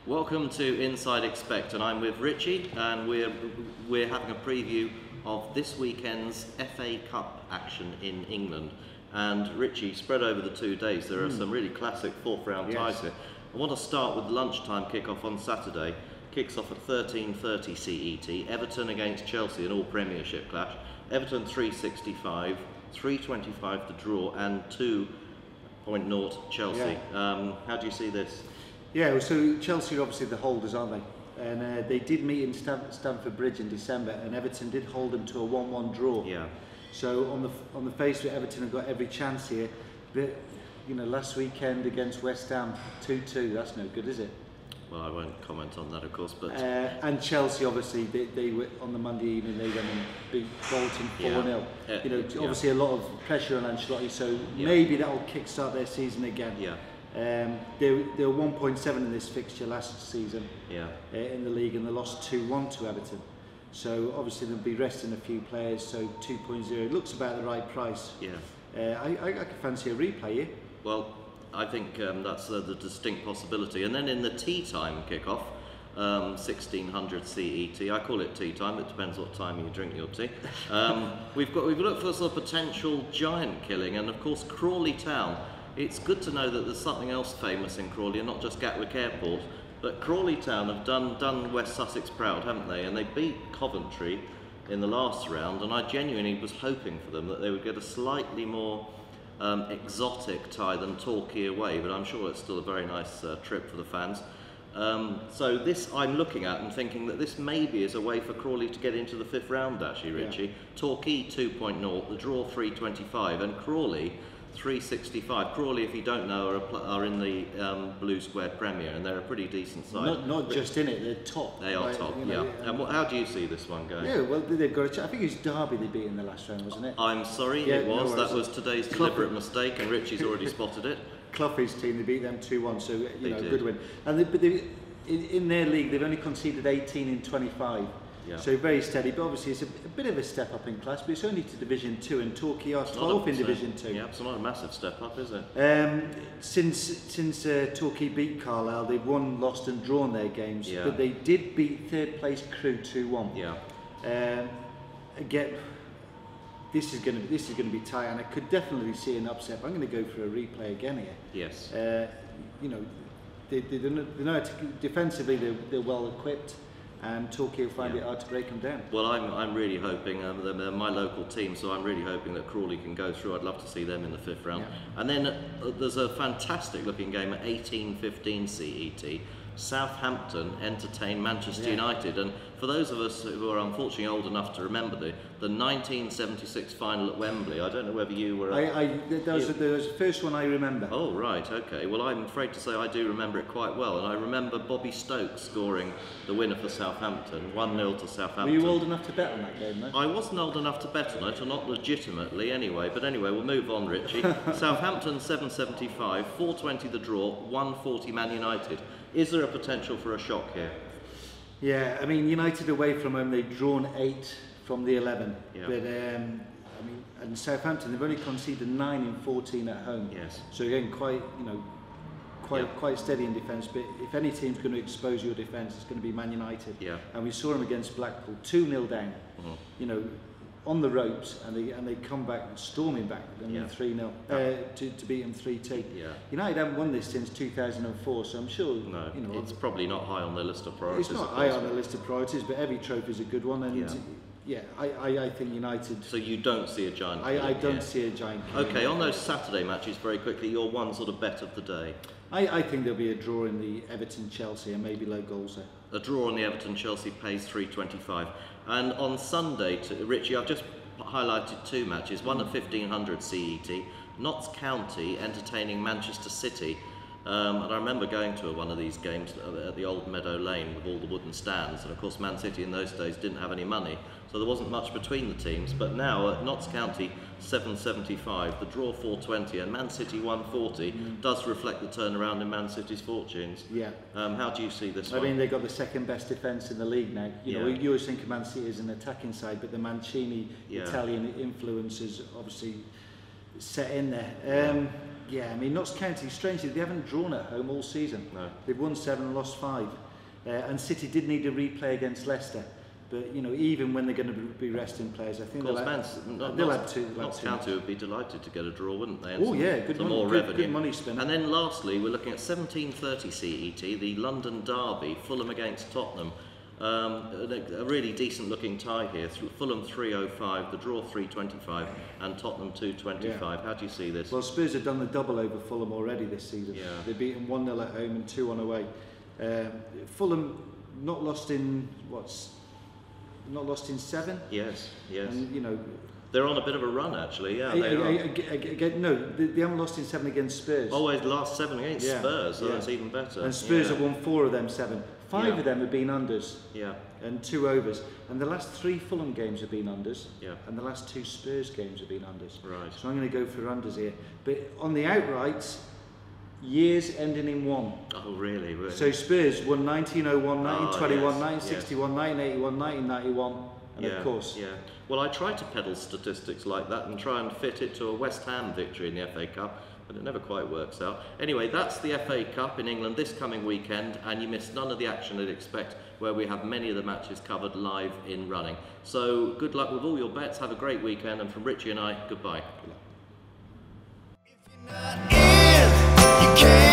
Welcome to Inside Expect, and I'm with Richie, and we're having a preview of this weekend's FA Cup action in England. And Richie, spread over the 2 days, there are some really classic fourth round ties here. I want to start with the lunchtime kick-off on Saturday. Kicks off at 13:30 CET. Everton against Chelsea, an all-Premiership clash. Everton 365, 325 the draw, and 2.0 Chelsea. How do you see this? Yeah, well, so Chelsea are obviously the holders, aren't they? And they did meet in Stamford Bridge in December, and Everton did hold them to a 1-1 draw. Yeah. So on the face of it, Everton have got every chance here. But you know, last weekend against West Ham, 2-2. That's no good, is it? Well, I won't comment on that, of course, but and Chelsea, obviously, they were on the Monday evening. They went and beat Bolton 4-0. You know, obviously a lot of pressure on Ancelotti, so maybe that will kickstart their season again. Yeah. They were 1.7 in this fixture last season in the league, and they lost 2-1 to Everton. So obviously they'll be resting a few players. So 2.0 looks about the right price. Yeah. I could fancy a replay here. Well, I think that's the distinct possibility. And then in the tea time kickoff, 1600 CET. I call it tea time. It depends what time you drink your tea. We've looked for sort of potential giant killing, and of course Crawley Town. It's good to know that there's something else famous in Crawley, and not just Gatwick Airport. But Crawley Town have done West Sussex proud, haven't they? And they beat Coventry in the last round, and I genuinely was hoping for them that they would get a slightly more exotic tie than Torquay away, but I'm sure it's still a very nice trip for the fans. So this I'm looking at and thinking that this maybe is a way for Crawley to get into the fifth round, actually, Richie. Yeah. Torquay 2.0, the draw 325, and Crawley 365. Crawley, if you don't know, are in the Blue Square Premier, and they're a pretty decent side. Not just in it, they're top. They are top, you know, yeah. And how do you see this one going? Yeah, well, they've got I think it was Derby they beat in the last round, wasn't it? I'm sorry, it was. No, that was today's deliberate mistake, and Richie's already spotted it. Clough's team, they beat them 2-1, so you know, good win. And in their league, they've only conceded 18 in 25. Yeah. So very steady, but obviously it's a bit of a step up in class, but it's only to Division 2, and Torquay are 12th in Division 2. Yeah, it's not a massive step up, is it? Since Torquay beat Carlisle, they've won, lost and drawn their games, but they did beat third place Crewe 2-1. Yeah. Again, this is going to be tight, and I could definitely see an upset. But I'm going to go for a replay again here. Yes. You know, they know defensively they're well equipped. And Torquay will find it hard to break them down. Well, I'm really hoping, they're my local team, so I'm really hoping that Crawley can go through. I'd love to see them in the fifth round. Yeah. And then there's a fantastic looking game at 18:15 CET. Southampton entertain Manchester United, and for those of us who are unfortunately old enough to remember the 1976 final at Wembley, I don't know whether you were... that was the first one I remember. Oh right, okay. Well, I'm afraid to say I do remember it quite well, and I remember Bobby Stokes scoring the winner for Southampton, 1-0 to Southampton. Were you old enough to bet on that game, though? I wasn't old enough to bet on it, or not legitimately anyway, but anyway, we'll move on, Richie. Southampton 775, 420 the draw, 140 Man United. Is there a potential for a shock here? Yeah, I mean, United away from home, they've drawn 8 from the 11. Yeah. But, I mean, and Southampton, they've only conceded 9 in 14 at home. Yes. So again, quite steady in defence. But if any team's going to expose your defence, it's going to be Man United. Yeah. And we saw them against Blackpool, 2-0 down. You know, on the ropes, and they come back storming back and 3-0 to beat them 3-2. Yeah. United haven't won this since 2004, so I'm sure. No, you know, it's probably not high on their list of priorities. It's not high on the list of priorities, but every trophy is a good one, and I think United. So you don't see a giant? I don't see a giant. Okay, on those Saturday matches, very quickly, your one sort of bet of the day. I think there'll be a draw in the Everton-Chelsea, and maybe low goals there. A draw on the Everton-Chelsea pays 325. And on Sunday, Richie, I've just highlighted 2 matches, one at 1500 CET, Notts County entertaining Manchester City. And I remember going to one of these games at the old Meadow Lane with all the wooden stands, and of course Man City in those days didn't have any money, so there wasn't much between the teams. But now at Notts County 775, the draw 420 and Man City 140 does reflect the turnaround in Man City's fortunes. Yeah. How do you see this one? I mean, they've got the second best defence in the league now. You know, you always think of Man City as an attacking side, but the Mancini Italian influence is obviously set in there. Yeah, I mean, Notts County, strangely, they haven't drawn at home all season. No. They've won 7 and lost 5. And City did need a replay against Leicester. But, you know, even when they're going to be resting players, I think they'll have two. Notts County would be delighted to get a draw, wouldn't they? Oh, yeah, good money, more revenue. Good money spent. And then lastly, we're looking at 17:30 CET, the London derby, Fulham against Tottenham. A really decent looking tie here. Fulham 305, the draw 325, and Tottenham 225. How do you see this? Well, Spurs have done the double over Fulham already this season. Yeah. They've beaten 1-0 at home and 2-1 away. Fulham not lost in 7. Yes, yes. And, you know, they're on a bit of a run, actually. Yeah, they are. No, they haven't lost in 7 against Spurs. Always last 7 against Spurs, so that's even better. And Spurs have won 4 of them 7. 5 of them have been unders. Yeah. And 2 overs. And the last 3 Fulham games have been unders. Yeah. And the last 2 Spurs games have been unders. Right. So I'm going to go for unders here. But on the outrights, years ending in 1. Oh, really? So Spurs won 1901, 1921, yes, 1961, 1981, 1991, and of course. Yeah. Well, I try to peddle statistics like that and try and fit it to a West Ham victory in the FA Cup, but it never quite works out. Anyway, that's the FA Cup in England this coming weekend, and you miss none of the action you'd expect, where we have many of the matches covered live in running. So good luck with all your bets. Have a great weekend, and from Richie and I, goodbye. You can't